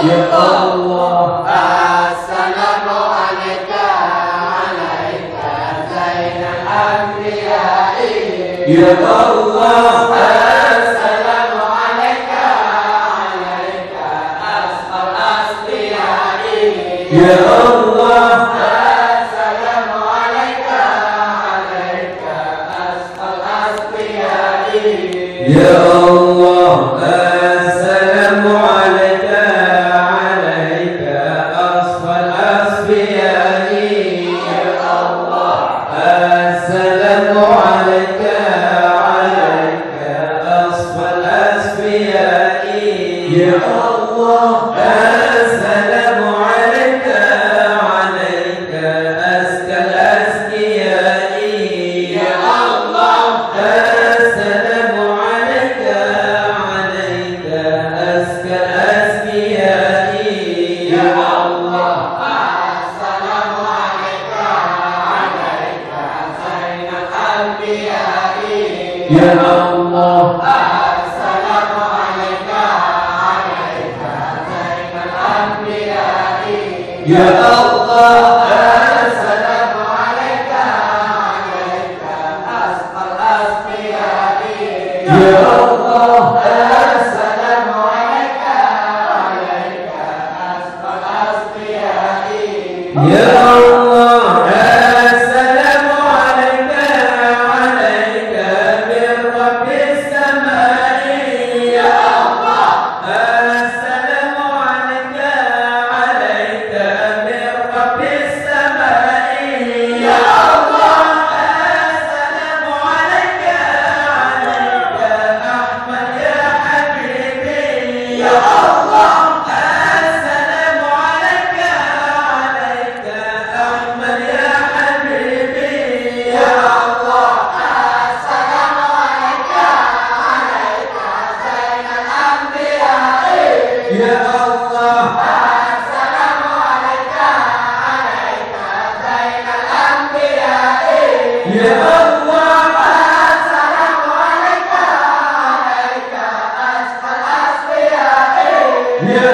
Ya Allah. Assalamu alayka Zainal Anbiya'i. Ya Allah. Assalamu alayka asfal asfiya'i. Ya Allah. Assalamu alayka asfal asfiya'i. Ya Allah. Assalamu alayka asfal asfiya'i. Ya Allah. Assalamu alayka asfal asfiya'i. Ya Allah. Assalamu alayka asfal asfiya'i. Ya Allah. Assalamu alayka asfal asfiya'i. Ya Allah. Assalamu alayka Zainal Anbiya'i. Ya Allah. Assalamu alayka Zainal Anbiya'i. Ya Allah. Assalamu alayka asfal asfiya'i. Ya Allah. Assalamu alayka asfal asfiya'i. Ya Allah. Assalamu alayka min rabbis samai. Ya Allah. Assalamu alayka min rabbis samai. Ya Allah. Assalamu alayka Ahmad ya habibi. Ya Allah. Assalamu alayka Ahmad ya habibi. Ya Allah. Assalamu alayka Zainal Anbiya'i. Ya Allah. Assalamu alayka Zainal Anbiya'i. Ya Allah. Assalamu alayka asfal asfiya'i. Ya